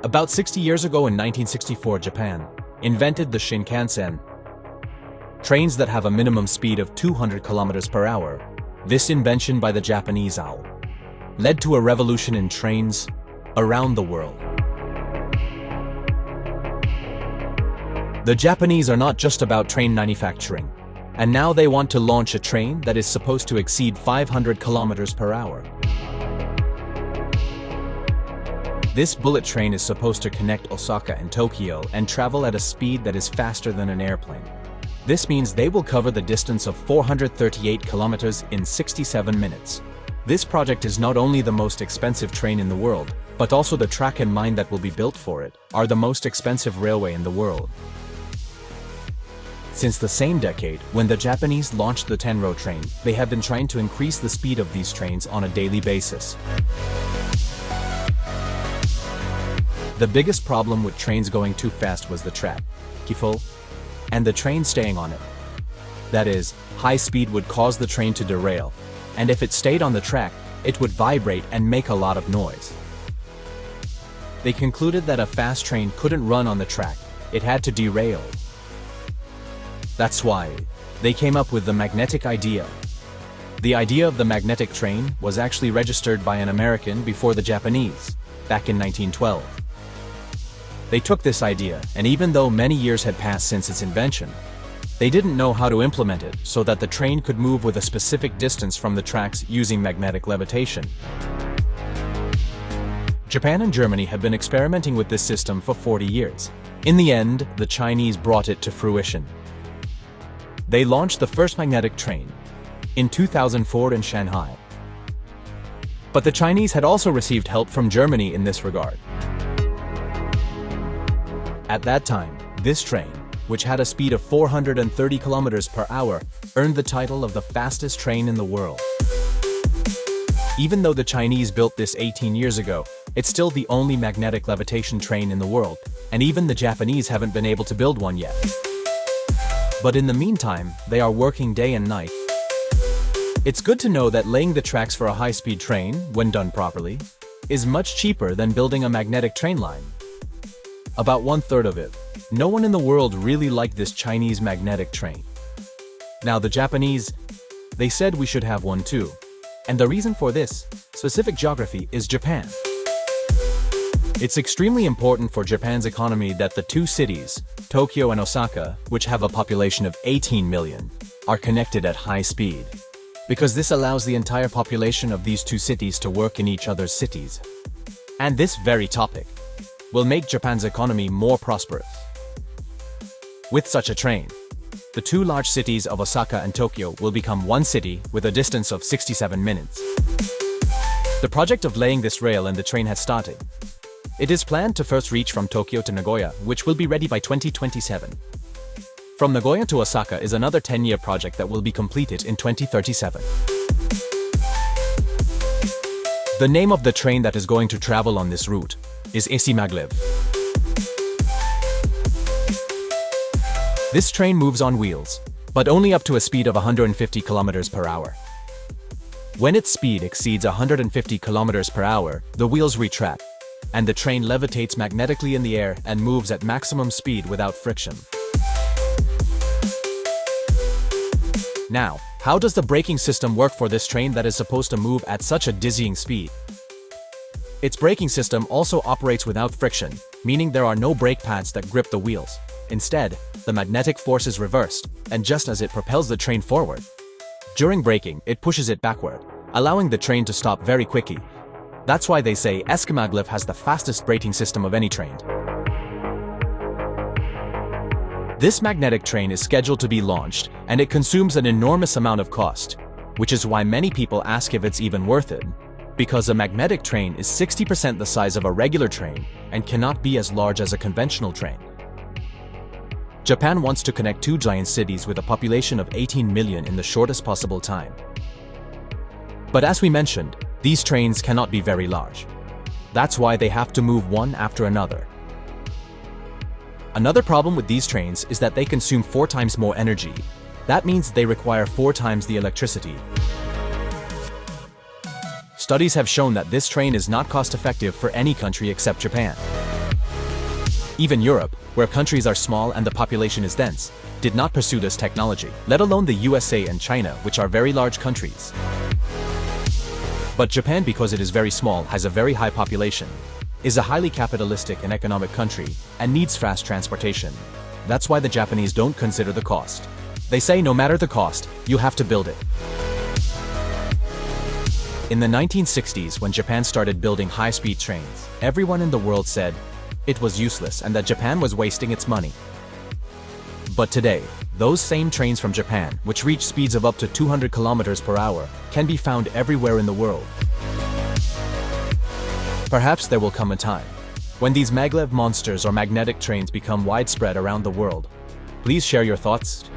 About 60 years ago in 1964, Japan invented the Shinkansen, trains that have a minimum speed of 200 kilometers per hour. This invention by the Japanese owl led to a revolution in trains around the world. The Japanese are not just about train manufacturing, and now they want to launch a train that is supposed to exceed 500 kilometers per hour. This bullet train is supposed to connect Osaka and Tokyo and travel at a speed that is faster than an airplane. This means they will cover the distance of 438 kilometers in 67 minutes. This project is not only the most expensive train in the world, but also the track and line that will be built for it are the most expensive railway in the world. Since the same decade, when the Japanese launched the Tenro train, they have been trying to increase the speed of these trains on a daily basis. The biggest problem with trains going too fast was the track, kifo, and the train staying on it. That is, high speed would cause the train to derail, and if it stayed on the track, it would vibrate and make a lot of noise. They concluded that a fast train couldn't run on the track, it had to derail. That's why they came up with the magnetic idea. The idea of the magnetic train was actually registered by an American before the Japanese, back in 1912. They took this idea, and even though many years had passed since its invention, they didn't know how to implement it so that the train could move with a specific distance from the tracks using magnetic levitation. Japan and Germany have been experimenting with this system for 40 years. In the end, the Chinese brought it to fruition. They launched the first magnetic train in 2004 in Shanghai. But the Chinese had also received help from Germany in this regard. At that time, this train, which had a speed of 430 kilometers per hour, earned the title of the fastest train in the world. Even though the Chinese built this 18 years ago, it's still the only magnetic levitation train in the world, and even the Japanese haven't been able to build one yet. But in the meantime, they are working day and night. It's good to know that laying the tracks for a high-speed train, when done properly, is much cheaper than building a magnetic train line. About 1/3 of it. No one in the world really liked this Chinese magnetic train. Now the Japanese, they said we should have one too. And the reason for this specific geography is Japan. It's extremely important for Japan's economy that the two cities, Tokyo and Osaka, which have a population of 18 million, are connected at high speed. Because this allows the entire population of these two cities to work in each other's cities. And this very topic will make Japan's economy more prosperous. With such a train, the two large cities of Osaka and Tokyo will become one city with a distance of 67 minutes. The project of laying this rail and the train has started. It is planned to first reach from Tokyo to Nagoya, which will be ready by 2027. From Nagoya to Osaka is another 10-year project that will be completed in 2037. The name of the train that is going to travel on this route is maglev. This train moves on wheels, but only up to a speed of 150 kilometers per hour. When its speed exceeds 150 kilometers per hour, the wheels retract, and the train levitates magnetically in the air and moves at maximum speed without friction. Now, how does the braking system work for this train that is supposed to move at such a dizzying speed? Its braking system also operates without friction, meaning there are no brake pads that grip the wheels. Instead, the magnetic force is reversed, and just as it propels the train forward, during braking, it pushes it backward, allowing the train to stop very quickly. That's why they say maglev has the fastest braking system of any train. This magnetic train is scheduled to be launched, and it consumes an enormous amount of cost, which is why many people ask if it's even worth it. Because a magnetic train is 60% the size of a regular train and cannot be as large as a conventional train. Japan wants to connect two giant cities with a population of 18 million in the shortest possible time. But as we mentioned, these trains cannot be very large. That's why they have to move one after another. Another problem with these trains is that they consume 4 times more energy. That means they require 4 times the electricity. Studies have shown that this train is not cost-effective for any country except Japan. Even Europe, where countries are small and the population is dense, did not pursue this technology, let alone the USA and China, which are very large countries. But Japan, because it is very small, has a very high population, is a highly capitalistic and economic country, and needs fast transportation. That's why the Japanese don't consider the cost. They say no matter the cost, you have to build it. In the 1960s, when Japan started building high-speed trains, everyone in the world said it was useless and that Japan was wasting its money. But today, those same trains from Japan, which reach speeds of up to 200 kilometers per hour, can be found everywhere in the world. Perhaps there will come a time when these maglev monsters or magnetic trains become widespread around the world. Please share your thoughts.